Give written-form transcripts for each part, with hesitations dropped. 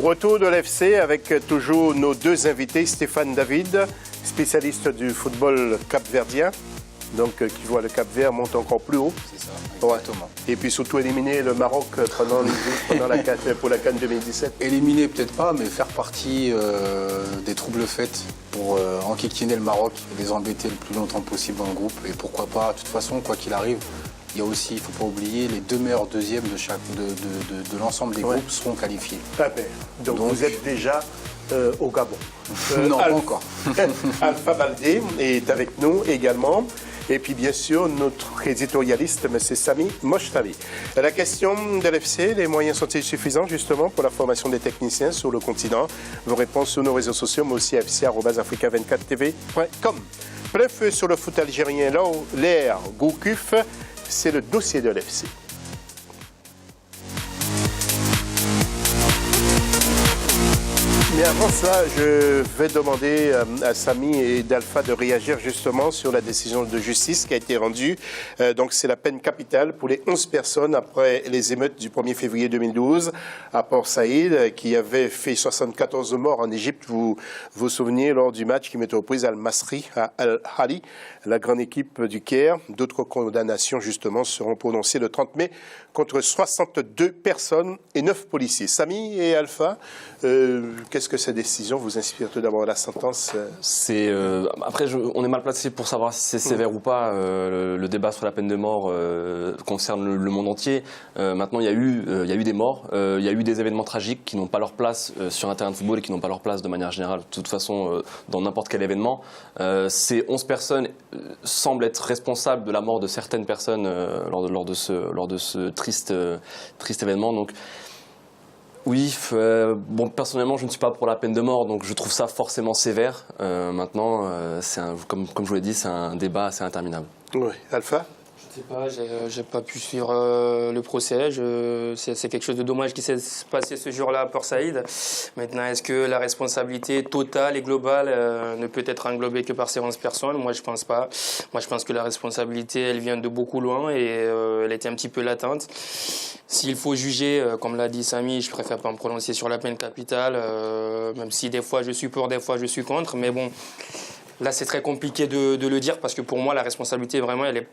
Retour de l'FC avec toujours nos deux invités, Stéphane David, spécialiste du football capverdien, donc qui voit le Cap-Vert monter encore plus haut. C'est ça, exactement. Ouais. Et puis surtout éliminer le Maroc pour la CAN 2017. Éliminer peut-être pas, mais faire partie des troubles faits pour enquiquiner le Maroc et les embêter le plus longtemps possible dans le groupe. Et pourquoi pas, de toute façon, quoi qu'il arrive, il y a aussi, il ne faut pas oublier, les deux meilleurs deuxièmes de l'ensemble des groupes seront qualifiés. Donc vous êtes déjà au Gabon. Non, pas encore. Alpha Baldé est avec nous également. Et puis bien sûr, notre éditorialiste, M. Sami Mochtavi. La question de l'FC, les moyens sont-ils suffisants justement pour la formation des techniciens sur le continent? Vos réponses sur nos réseaux sociaux, mais aussi fc@africa24tv.com. Bref, sur le foot algérien, là, l'air Gourcuff, c'est le dossier de l'FC. Mais avant ça, je vais demander à Sami et d'Alpha de réagir justement sur la décision de justice qui a été rendue. Donc c'est la peine capitale pour les 11 personnes après les émeutes du 1er février 2012 à Port Saïd qui avait fait 74 morts en Égypte. Vous vous souvenez lors du match qui mettait aux prises Al-Masri à Al-Hali, la grande équipe du Caire. D'autres condamnations justement seront prononcées le 30 mai contre 62 personnes et 9 policiers. Sami et Alpha, qu'est-ce que cette décision vous inspire tout d'abord la sentence? Après, on est mal placé pour savoir si c'est sévère ou pas. Le débat sur la peine de mort concerne le monde entier. Maintenant, il y a eu des morts, il y a eu des événements tragiques qui n'ont pas leur place sur un terrain de football et qui n'ont pas leur place de manière générale, de toute façon, dans n'importe quel événement. Ces 11 personnes semblent être responsables de la mort de certaines personnes lors de ce triste événement. Donc, oui, bon, personnellement, je ne suis pas pour la peine de mort, donc je trouve ça forcément sévère. Maintenant, comme je vous l'ai dit, c'est un débat assez interminable. Oui, Alpha? Je sais pas, j'ai pas pu suivre le procès. C'est quelque chose de dommage qui s'est passé ce jour-là à Port Saïd. Maintenant, est-ce que la responsabilité totale et globale ne peut être englobée que par ces 11 personnes? Moi, je pense pas. Moi, je pense que la responsabilité, elle vient de beaucoup loin et elle était un petit peu latente. S'il faut juger, comme l'a dit Sami, je préfère pas me prononcer sur la peine capitale, même si des fois je suis pour, des fois je suis contre. Mais bon, là, c'est très compliqué de le dire parce que pour moi, la responsabilité, vraiment, elle est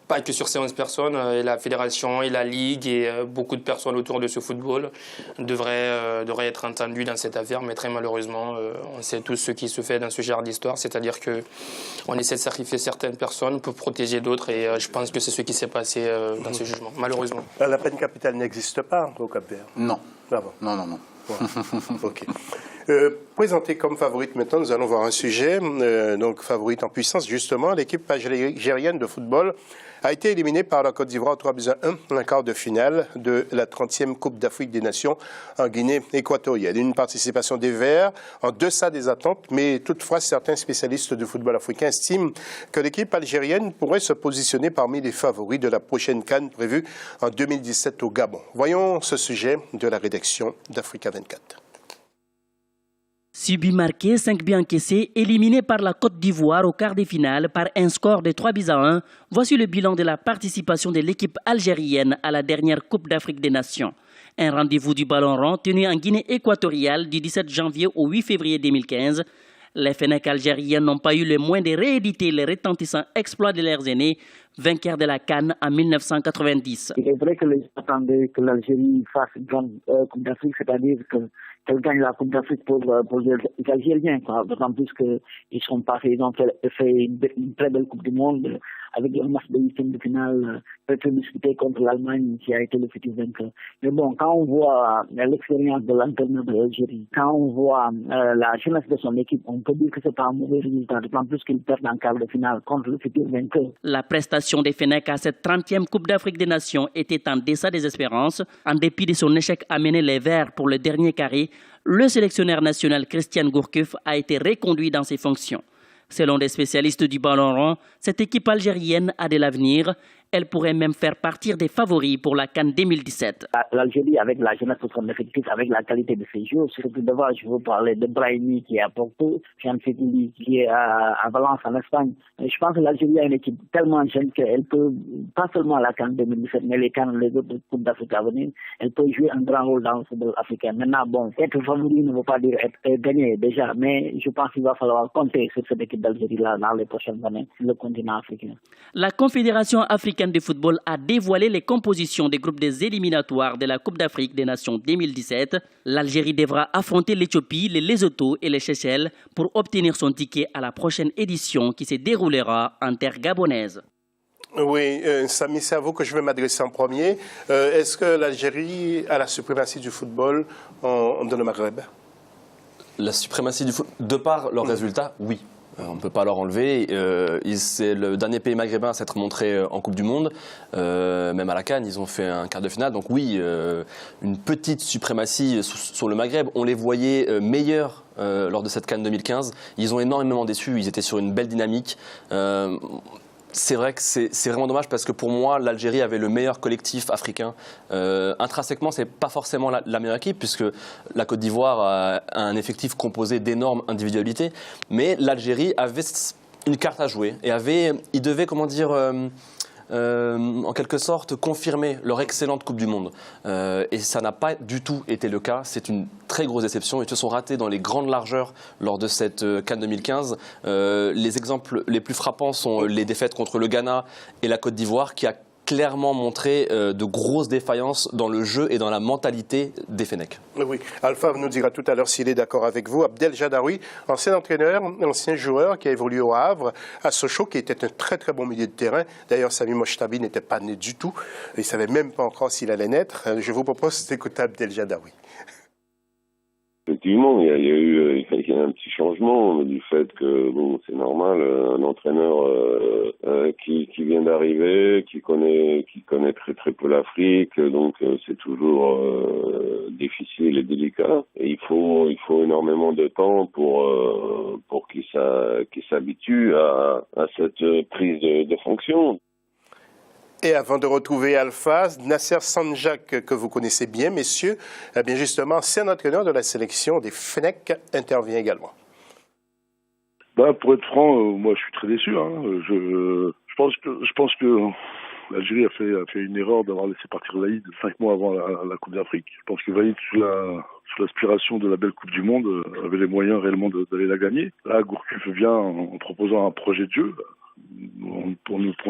pas que sur ces 11 personnes. Et la fédération et la ligue et beaucoup de personnes autour de ce football devraient être entendues dans cette affaire. Mais très malheureusement, on sait tous ce qui se fait dans ce genre d'histoire. C'est-à-dire qu'on essaie de sacrifier certaines personnes pour protéger d'autres. Et je pense que c'est ce qui s'est passé dans ce jugement, malheureusement. La peine capitale n'existe pas au Cap-Vert? Non. Ah bon. Non. Ok. Présenté comme favorite maintenant, nous allons voir un sujet. Donc favorite en puissance, justement, l'équipe algérienne de football a été éliminée par la Côte d'Ivoire 3-1 en quart de finale de la 30e Coupe d'Afrique des Nations en Guinée équatoriale. Une participation des Verts en deçà des attentes, mais toutefois certains spécialistes du football africain estiment que l'équipe algérienne pourrait se positionner parmi les favoris de la prochaine CAN prévue en 2017 au Gabon. Voyons ce sujet de la rédaction d'Africa 24. 6 buts marqués, 5 buts encaissés, éliminés par la Côte d'Ivoire au quart de finale par un score de 3-1. Voici le bilan de la participation de l'équipe algérienne à la dernière Coupe d'Afrique des Nations. Un rendez-vous du ballon rond tenu en Guinée équatoriale du 17 janvier au 8 février 2015. Les Fennecs algériens n'ont pas eu le moins de rééditer les retentissants exploits de leurs aînés, vainqueurs de la CAN en 1990. Il est vrai que les gens attendaient que l'Algérie fasse une grande Coupe d'Afrique, c'est-à-dire qu'elle gagne la Coupe d'Afrique pour les Algériens, d'autant plus qu'ils sont passés, ils ont fait une très belle Coupe du Monde avec un match de huitième de finale très disputé contre l'Allemagne qui a été le futur vainqueur. Mais bon, quand on voit l'expérience de l'entraîneur de l'Algérie, quand on voit la jeunesse de son équipe, on peut dire que c'est pas un mauvais résultat, d'autant plus qu'ils perdent en quart de finale contre le futur vainqueur. La prestation des Fennecs à cette 30e Coupe d'Afrique des Nations était en deçà des espérances. En dépit de son échec à mener les Verts pour le dernier carré, le sélectionneur national Christian Gourcuff a été reconduit dans ses fonctions. Selon des spécialistes du ballon rond, cette équipe algérienne a de l'avenir. Elle pourrait même faire partie des favoris pour la CAN 2017. L'Algérie, avec la jeunesse de son effectif, avec la qualité de ses joueurs, surtout devant, je veux parler de Brahimi qui est à Porto, Fian Fekili qui est à Valence en Espagne. Je pense que l'Algérie a une équipe tellement jeune qu'elle peut, pas seulement la CAN 2017, mais les autres Coupes d'Afrique à venir, elle peut jouer un grand rôle dans le football africain. Maintenant, bon, être favori ne veut pas dire être gagné déjà, mais je pense qu'il va falloir compter sur cette équipe d'Algérie-là dans les prochaines années sur le continent africain. La Confédération africaine de football a dévoilé les compositions des groupes des éliminatoires de la Coupe d'Afrique des Nations 2017. L'Algérie devra affronter l'Éthiopie, les Lesotho et les Seychelles pour obtenir son ticket à la prochaine édition qui se déroulera en terre gabonaise. Oui, Samy, c'est à vous que je vais m'adresser en premier. Est-ce que l'Algérie a la suprématie du football dans le Maghreb? La suprématie du football, de par leurs résultats, oui. On ne peut pas leur enlever. C'est le dernier pays maghrébin à s'être montré en Coupe du Monde. Même à la CAN, ils ont fait un quart de finale. Donc oui, une petite suprématie sur le Maghreb. On les voyait meilleurs lors de cette CAN 2015. Ils ont énormément déçu. Ils étaient sur une belle dynamique. C'est vrai que c'est vraiment dommage parce que pour moi, l'Algérie avait le meilleur collectif africain. Intrinsèquement, c'est pas forcément la meilleure équipe puisque la Côte d'Ivoire a un effectif composé d'énormes individualités. Mais l'Algérie avait une carte à jouer et il devait, comment dire, en quelque sorte confirmer leur excellente Coupe du Monde. Et ça n'a pas du tout été le cas. C'est une très grosse déception. Ils se sont ratés dans les grandes largeurs lors de cette CAN 2015. Les exemples les plus frappants sont les défaites contre le Ghana et la Côte d'Ivoire qui a clairement montré de grosses défaillances dans le jeu et dans la mentalité des Fennecs. Oui, Alpha nous dira tout à l'heure s'il est d'accord avec vous. Abdel Jadaoui, ancien entraîneur, ancien joueur qui a évolué au Havre, à Sochaux, qui était un très très bon milieu de terrain. D'ailleurs, Samy Mochtabi n'était pas né du tout. Il ne savait même pas encore s'il allait naître. Je vous propose d'écouter Abdel Jadaoui. Effectivement, il y a eu un petit changement du fait que bon, c'est normal, un entraîneur qui vient d'arriver, qui connaît très très peu l'Afrique, donc c'est toujours difficile et délicat. Et il faut énormément de temps pour qu'il s'habitue à cette prise de fonction. Et avant de retrouver Alpha, Nasser Sanjak, que vous connaissez bien, messieurs, eh bien justement, ancien entraîneur de la sélection des Fennecs, intervient également. Pour être franc, moi je suis très déçu. Je pense que l'Algérie a fait une erreur d'avoir laissé partir Vaïd 5 mois avant la Coupe d'Afrique. Je pense que Vaïd, sous l'aspiration de la belle Coupe du Monde, avait les moyens réellement d'aller la gagner. Là, Gourcuff vient en proposant un projet de jeu. En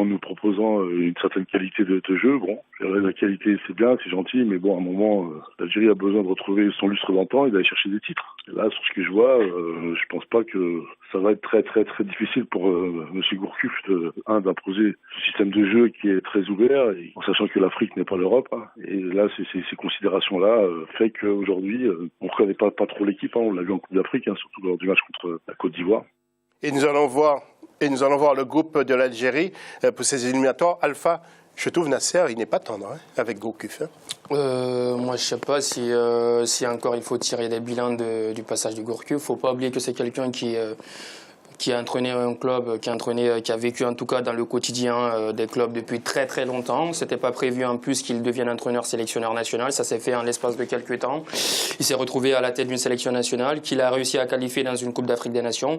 nous proposant une certaine qualité de jeu. Bon, la qualité c'est bien, c'est gentil, mais bon, à un moment, l'Algérie a besoin de retrouver son lustre d'antan et d'aller chercher des titres. Et là, sur ce que je vois, je pense pas que ça va être très très très difficile pour Monsieur Gourcuff d'imposer ce système de jeu qui est très ouvert, et en sachant que l'Afrique n'est pas l'Europe. Et là, ces considérations-là fait qu'aujourd'hui, on ne connaît pas trop l'équipe. On l'a vu en Coupe d'Afrique, surtout lors du match contre la Côte d'Ivoire. Et nous allons voir le groupe de l'Algérie pour ces éliminatoires. Alpha, je trouve Nasser, il n'est pas tendre avec Gourcuff. Moi, je ne sais pas si encore il faut tirer des bilans du passage de Gourcuff. Il ne faut pas oublier que c'est quelqu'un qui a entraîné un club, qui a vécu en tout cas dans le quotidien des clubs depuis très très longtemps. C'était pas prévu en plus qu'il devienne entraîneur sélectionneur national. Ça s'est fait en l'espace de quelques temps. Il s'est retrouvé à la tête d'une sélection nationale qu'il a réussi à qualifier dans une Coupe d'Afrique des Nations.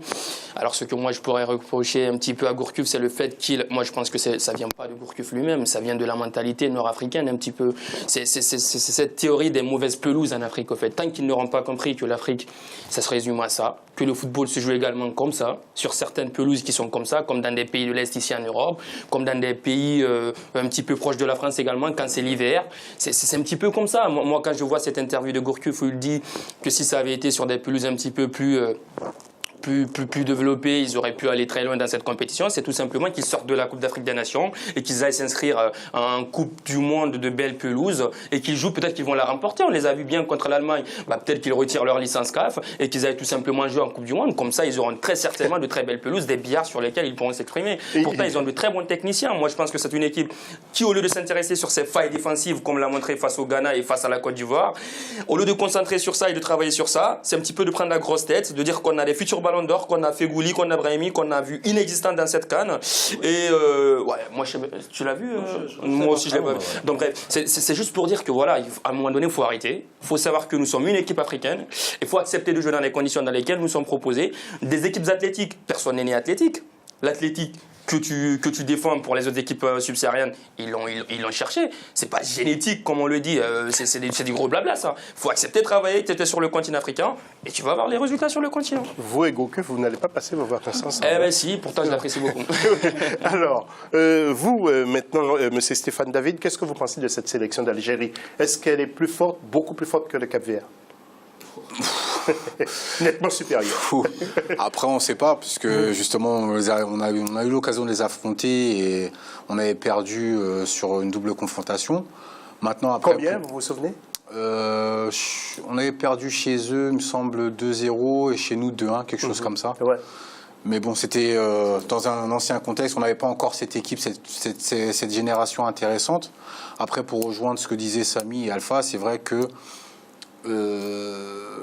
Alors ce que moi je pourrais reprocher un petit peu à Gourcuff, c'est le fait moi je pense que ça vient pas de Gourcuff lui-même, ça vient de la mentalité nord-africaine un petit peu. C'est cette théorie des mauvaises pelouses en Afrique au fait. Tant qu'ils n'auront pas compris que l'Afrique, ça se résume à ça, que le football se joue également comme ça, sur certaines pelouses qui sont comme ça, comme dans des pays de l'Est ici en Europe, comme dans des pays un petit peu proches de la France également, quand c'est l'hiver. C'est un petit peu comme ça. Moi, quand je vois cette interview de Gourcuff où il dit que si ça avait été sur des pelouses un petit peu plus développés, ils auraient pu aller très loin dans cette compétition. C'est tout simplement qu'ils sortent de la Coupe d'Afrique des Nations et qu'ils aillent s'inscrire en Coupe du Monde de belles pelouses et qu'ils jouent, peut-être qu'ils vont la remporter. On les a vus bien contre l'Allemagne. Peut-être qu'ils retirent leur licence CAF et qu'ils aillent tout simplement jouer en Coupe du Monde. Comme ça, ils auront très certainement de très belles pelouses, des billards sur lesquels ils pourront s'exprimer. Pourtant, ils ont de très bons techniciens. Moi, je pense que c'est une équipe qui, au lieu de s'intéresser sur ses failles défensives, comme l'a montré face au Ghana et face à la Côte d'Ivoire, au lieu de concentrer sur ça et de travailler sur ça, c'est un petit peu de prendre la grosse tête, de dire qu'on a des futurs ballons ballons d'or, qu'on a Fegouli, qu'on a Brahimi, qu'on a vu inexistant dans cette CAN. Et ouais, moi, tu l'as vu moi aussi, je l'ai pas vu. Donc bref, c'est juste pour dire que voilà, à un moment donné, il faut arrêter. Il faut savoir que nous sommes une équipe africaine. Il faut accepter de jouer dans les conditions dans lesquelles nous sommes proposés. Des équipes athlétiques, personne n'est né athlétique. L'athlétique que tu défends pour les autres équipes subsahariennes, ils l'ont cherché. C'est pas génétique, comme on le dit. C'est du gros blabla, ça. Il faut accepter de travailler, tu es sur le continent africain, et tu vas avoir les résultats sur le continent. Vous et Gourcuff, vous n'allez pas passer vos vacances ensemble. Eh ben si, pourtant je l'apprécie beaucoup. Alors, vous, maintenant, monsieur Stéphane David, qu'est-ce que vous pensez de cette sélection d'Algérie? Est-ce qu'elle est plus forte, beaucoup plus forte que le Cap-Vert? Nettement supérieur. Après, on ne sait pas, puisque justement, on a eu l'occasion de les affronter et on avait perdu sur une double confrontation. Maintenant, après, combien, vous vous souvenez? On avait perdu chez eux, il me semble, 2-0 et chez nous 2-1, quelque chose comme ça. Ouais. Mais bon, c'était dans un ancien contexte, on n'avait pas encore cette équipe, cette génération intéressante. Après, pour rejoindre ce que disaient Samy et Alpha, c'est vrai que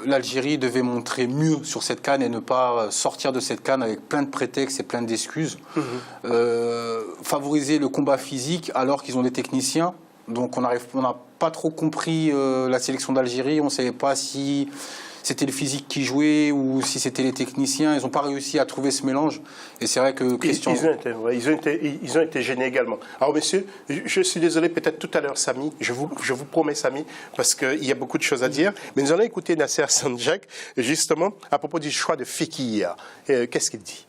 l'Algérie devait montrer mieux sur cette CAN et ne pas sortir de cette CAN avec plein de prétextes et plein d'excuses. Favoriser le combat physique alors qu'ils ont des techniciens. Donc on n'a pas trop compris la sélection d'Algérie. On ne savait pas si c'était le physique qui jouait ou si c'était les techniciens. Ils n'ont pas réussi à trouver ce mélange. Et c'est vrai que Christian... Ils ont été gênés également. Alors, messieurs, je suis désolé, peut-être tout à l'heure, Samy, je vous promets, Samy, parce qu'il y a beaucoup de choses à dire, mais nous allons écouter Nasser Sanjak, justement, à propos du choix de Fekir. Qu'est-ce qu'il dit?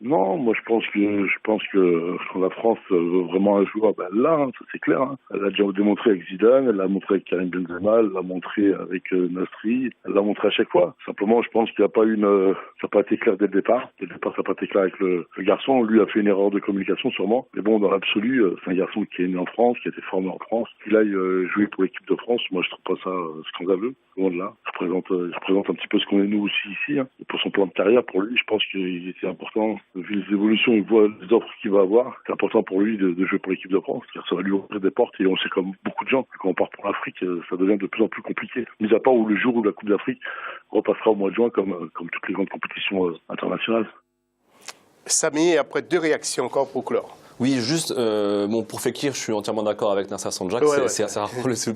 Non, moi je pense que quand la France veut vraiment un joueur, ben là, hein, ça c'est clair. Hein. Elle l'a déjà démontré avec Zidane, elle l'a montré avec Karim Benzema, elle l'a montré avec Nasri, elle l'a montré à chaque fois. Simplement, je pense qu'il n'y a pas ça n'a pas été clair dès le départ. Dès le départ, ça n'a pas été clair avec le garçon. Lui a fait une erreur de communication sûrement. Mais bon, dans l'absolu, c'est un garçon qui est né en France, qui a été formé en France. Qu'il aille jouer pour l'équipe de France, moi je trouve pas ça scandaleux. Loin de là. Je représente un petit peu ce qu'on est nous aussi ici. Hein. Et pour son plan de carrière, pour lui, je pense qu'il était important. Vu les évolutions, il voit les offres qu'il va avoir. C'est important pour lui de jouer pour l'équipe de France, car ça va lui ouvrir des portes. Et on sait comme beaucoup de gens, quand on part pour l'Afrique, ça devient de plus en plus compliqué. Mis à part où le jour où la Coupe d'Afrique repassera au mois de juin, comme toutes les grandes compétitions internationales. Samy, après 2 réactions encore pour clore. Oui, juste, pour Fekir, je suis entièrement d'accord avec Nasser Sanjak, c'est assez rare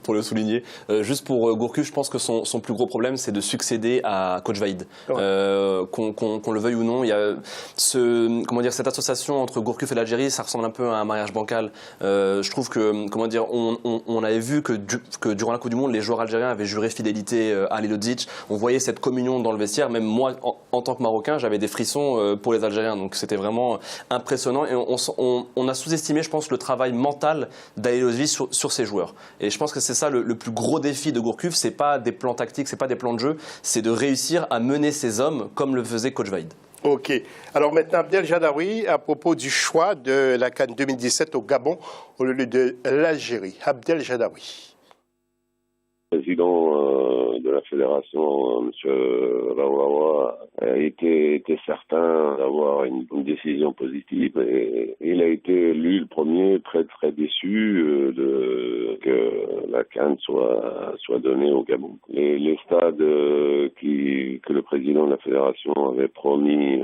pour le souligner. Juste pour Gourcuff, je pense que son plus gros problème, c'est de succéder à Coach Vaïd. Qu'on le veuille ou non, il y a cette association entre Gourcuff et l'Algérie, ça ressemble un peu à un mariage bancal. Je trouve que, on avait vu que durant la Coupe du Monde, les joueurs algériens avaient juré fidélité à Alilodzic. On voyait cette communion dans le vestiaire. Même moi, en tant que Marocain, j'avais des frissons pour les Algériens. Donc c'était vraiment impressionnant. Et on a sous-estimé, je pense, le travail mental d'Alilodzic sur ses joueurs. Et je pense que c'est ça le plus gros défi de Gourcuff. C'est pas des plans tactiques, c'est pas des plans de jeu, c'est de réussir à mener ses hommes comme le faisait Coach Vaïd. Ok. Alors maintenant, Abdel Jadaoui, à propos du choix de la CAN 2017 au Gabon au lieu de l'Algérie. Abdel Jadaoui. Le président de la fédération, M. Rawawa, était certain d'avoir une décision positive et il a été, lui, le premier très très déçu que la CAN soit donnée au Gabon. Les stades que le président de la fédération avait promis,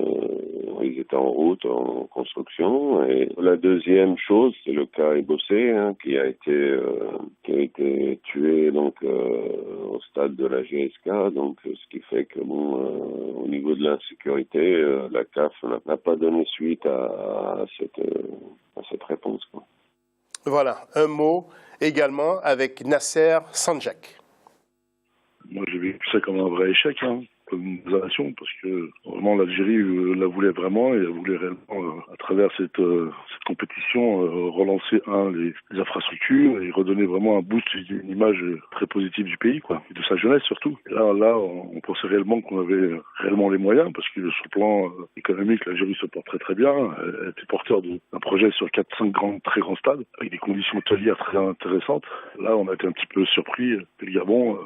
ils étaient en route, en construction. Et la deuxième chose, c'est le cas Ebossé, qui a été tué donc au stade de la GSK, donc ce qui fait que au niveau de l'insécurité, la CAF n'a pas donné suite à cette réponse, quoi. Voilà, un mot également avec Nasser Sanjak. Moi j'ai vécu ça comme un vrai échec, comme une nation, parce que vraiment l'Algérie la voulait vraiment et elle voulait réellement, à travers cette compétition, relancer les infrastructures et redonner vraiment un boost, une image très positive du pays, quoi, et de sa jeunesse surtout. Et là, on pensait réellement qu'on avait réellement les moyens, parce que sur le plan économique, l'Algérie se porte très très bien. Elle était porteur d'un projet sur 4-5 très grands stades, avec des conditions hôtelières très intéressantes. Là, on a été un petit peu surpris. Le Gabon,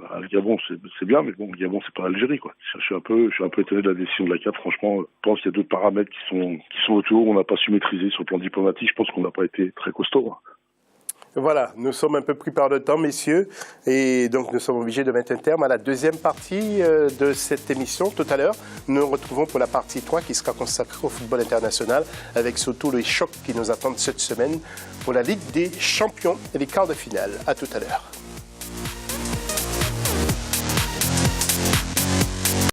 c'est bien, mais bon, le Gabon, c'est pas l'Algérie, quoi. Je suis un peu étonné de la décision de la CAF. Franchement, je pense qu'il y a d'autres paramètres qui sont autour. On n'a pas su maîtriser sur le plan diplomatique. Je pense qu'on n'a pas été très costaud. Voilà, nous sommes un peu pris par le temps, messieurs, et donc nous sommes obligés de mettre un terme à la deuxième partie de cette émission. Tout à l'heure, nous nous retrouvons pour la partie 3 qui sera consacrée au football international, avec surtout les chocs qui nous attendent cette semaine pour la Ligue des champions et les quarts de finale. À tout à l'heure.